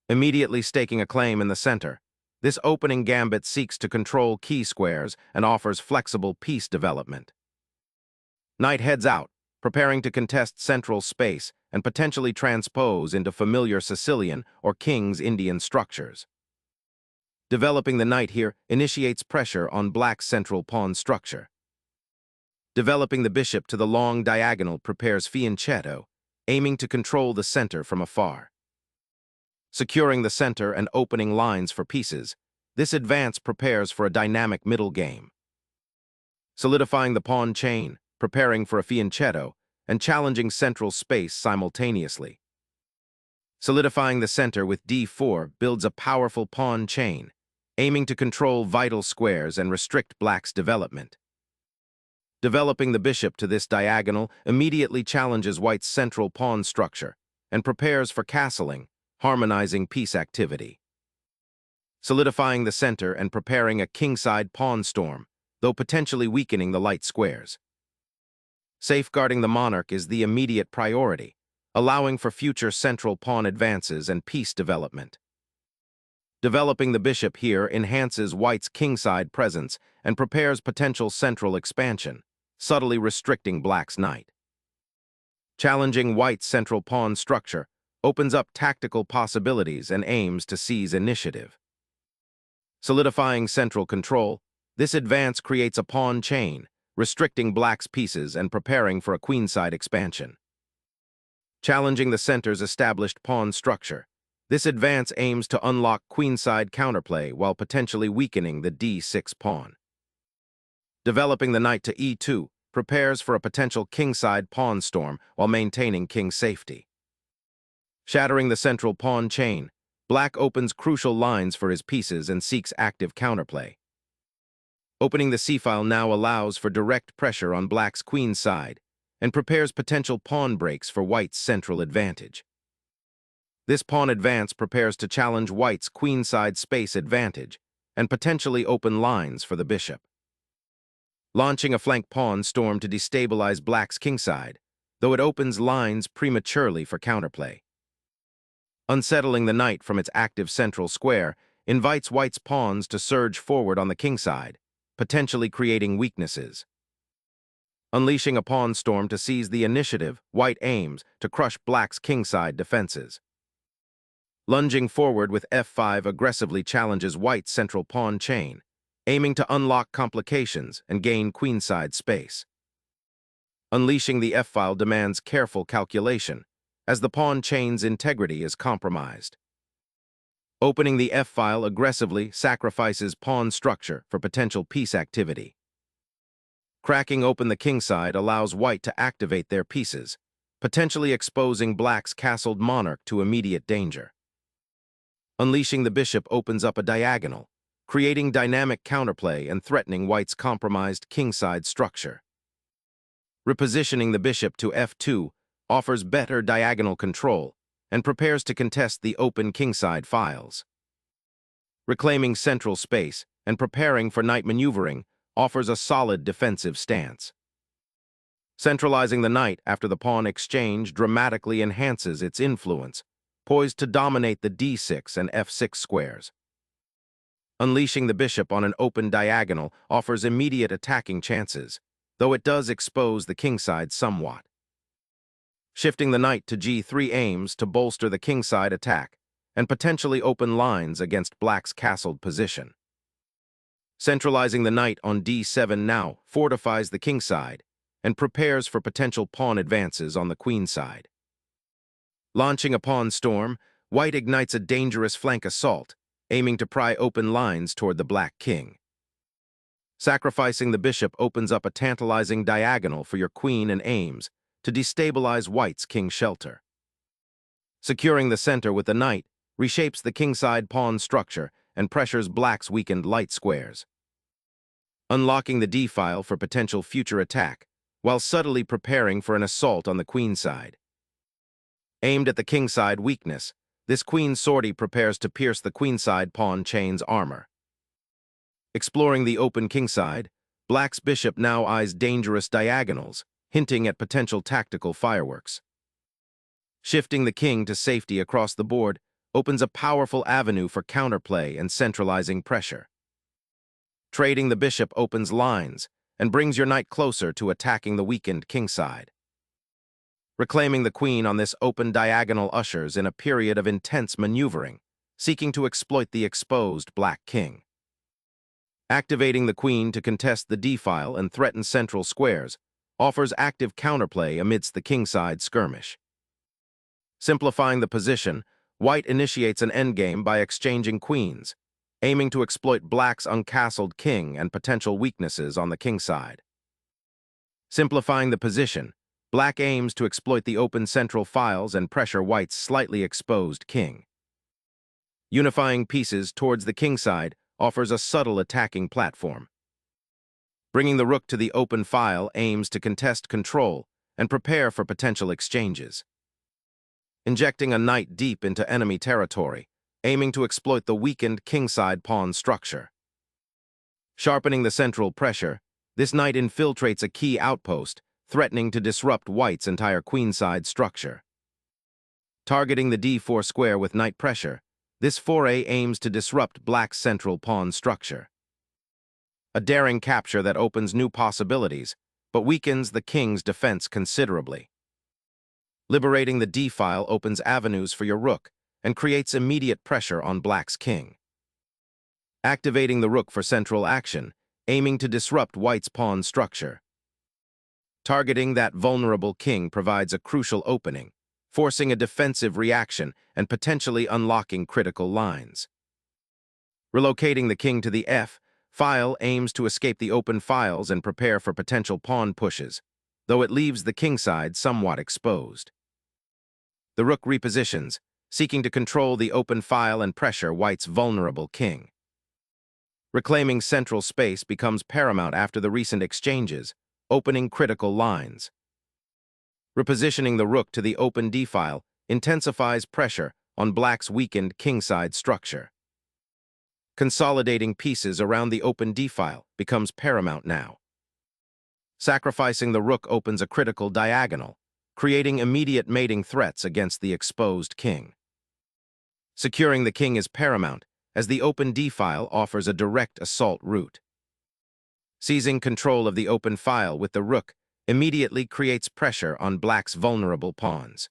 Immediately staking a claim in the center, this opening gambit seeks to control key squares and offers flexible piece development. Knight heads out, preparing to contest central space and potentially transpose into familiar Sicilian or King's Indian structures. Developing the knight here initiates pressure on black's central pawn structure. Developing the bishop to the long diagonal prepares fianchetto, aiming to control the center from afar. Securing the center and opening lines for pieces, this advance prepares for a dynamic middle game. Solidifying the pawn chain, preparing for a fianchetto, and challenging central space simultaneously. Solidifying the center with d4 builds a powerful pawn chain, aiming to control vital squares and restrict black's development. Developing the bishop to this diagonal immediately challenges white's central pawn structure and prepares for castling, harmonizing piece activity. Solidifying the center and preparing a kingside pawn storm, though potentially weakening the light squares. Safeguarding the monarch is the immediate priority, allowing for future central pawn advances and piece development. Developing the bishop here enhances white's kingside presence and prepares potential central expansion, subtly restricting black's knight. Challenging white's central pawn structure opens up tactical possibilities and aims to seize initiative. Solidifying central control, this advance creates a pawn chain, restricting black's pieces and preparing for a queenside expansion. Challenging the center's established pawn structure, this advance aims to unlock queenside counterplay while potentially weakening the d6 pawn. Developing the knight to e2 prepares for a potential kingside pawn storm while maintaining king safety. Shattering the central pawn chain, black opens crucial lines for his pieces and seeks active counterplay. Opening the c-file now allows for direct pressure on black's queenside and prepares potential pawn breaks for white's central advantage. This pawn advance prepares to challenge white's queenside space advantage and potentially open lines for the bishop. Launching a flank pawn storm to destabilize black's kingside, though it opens lines prematurely for counterplay. Unsettling the knight from its active central square invites white's pawns to surge forward on the kingside, potentially creating weaknesses. Unleashing a pawn storm to seize the initiative, white aims to crush black's kingside defenses. Lunging forward with f5 aggressively challenges white's central pawn chain, aiming to unlock complications and gain queenside space. Unleashing the f-file demands careful calculation, as the pawn chain's integrity is compromised. Opening the f-file aggressively sacrifices pawn structure for potential piece activity. Cracking open the kingside allows white to activate their pieces, potentially exposing black's castled monarch to immediate danger. Unleashing the bishop opens up a diagonal, creating dynamic counterplay and threatening white's compromised kingside structure. Repositioning the bishop to f2 offers better diagonal control and prepares to contest the open kingside files. Reclaiming central space and preparing for knight maneuvering offers a solid defensive stance. Centralizing the knight after the pawn exchange dramatically enhances its influence, poised to dominate the d6 and f6 squares. Unleashing the bishop on an open diagonal offers immediate attacking chances, though it does expose the kingside somewhat. Shifting the knight to g3 aims to bolster the kingside attack and potentially open lines against black's castled position. Centralizing the knight on d7 now fortifies the kingside and prepares for potential pawn advances on the queenside. Launching a pawn storm, white ignites a dangerous flank assault, aiming to pry open lines toward the black king. Sacrificing the bishop opens up a tantalizing diagonal for your queen and aims to destabilize white's king shelter. Securing the center with the knight reshapes the kingside pawn structure and pressures black's weakened light squares. Unlocking the d-file for potential future attack, while subtly preparing for an assault on the queenside. Aimed at the kingside weakness, this queen sortie prepares to pierce the queenside pawn chain's armor. Exploring the open kingside, black's bishop now eyes dangerous diagonals, hinting at potential tactical fireworks. Shifting the king to safety across the board opens a powerful avenue for counterplay and centralizing pressure. Trading the bishop opens lines and brings your knight closer to attacking the weakened kingside. Reclaiming the queen on this open diagonal ushers in a period of intense maneuvering, seeking to exploit the exposed black king. Activating the queen to contest the d-file and threaten central squares offers active counterplay amidst the kingside skirmish. Simplifying the position, white initiates an endgame by exchanging queens, aiming to exploit black's uncastled king and potential weaknesses on the kingside. Simplifying the position, black aims to exploit the open central files and pressure white's slightly exposed king. Unifying pieces towards the kingside offers a subtle attacking platform. Bringing the rook to the open file aims to contest control and prepare for potential exchanges. Injecting a knight deep into enemy territory, aiming to exploit the weakened kingside pawn structure. Sharpening the central pressure, this knight infiltrates a key outpost, threatening to disrupt white's entire queenside structure. Targeting the d4 square with knight pressure, this foray aims to disrupt black's central pawn structure. A daring capture that opens new possibilities, but weakens the king's defense considerably. Liberating the d-file opens avenues for your rook and creates immediate pressure on black's king. Activating the rook for central action, aiming to disrupt white's pawn structure. Targeting that vulnerable king provides a crucial opening, forcing a defensive reaction and potentially unlocking critical lines. Relocating the king to the f-file aims to escape the open files and prepare for potential pawn pushes, though it leaves the kingside somewhat exposed. The rook repositions, seeking to control the open file and pressure white's vulnerable king. Reclaiming central space becomes paramount after the recent exchanges, opening critical lines. Repositioning the rook to the open d-file intensifies pressure on black's weakened kingside structure. Consolidating pieces around the open d-file becomes paramount now. Sacrificing the rook opens a critical diagonal, creating immediate mating threats against the exposed king. Securing the king is paramount, as the open d-file offers a direct assault route. Seizing control of the open file with the rook immediately creates pressure on black's vulnerable pawns.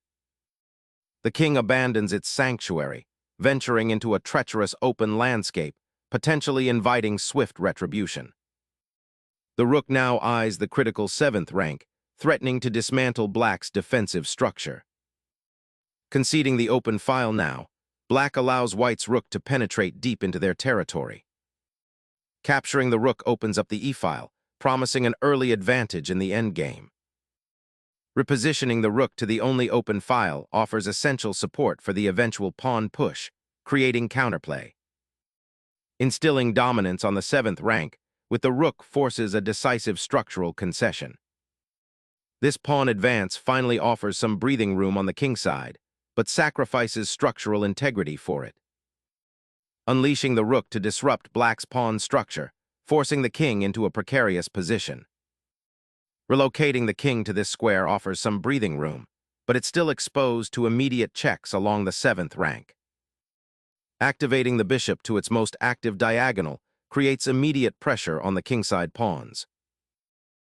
The king abandons its sanctuary, venturing into a treacherous open landscape, potentially inviting swift retribution. The rook now eyes the critical 7th rank, threatening to dismantle black's defensive structure. Conceding the open file now, black allows white's rook to penetrate deep into their territory. Capturing the rook opens up the e-file, promising an early advantage in the endgame. Repositioning the rook to the only open file offers essential support for the eventual pawn push, creating counterplay. Instilling dominance on the 7th rank, with the rook forces a decisive structural concession. This pawn advance finally offers some breathing room on the kingside, but sacrifices structural integrity for it. Unleashing the rook to disrupt black's pawn structure, forcing the king into a precarious position. Relocating the king to this square offers some breathing room, but it's still exposed to immediate checks along the 7th rank. Activating the bishop to its most active diagonal creates immediate pressure on the kingside pawns.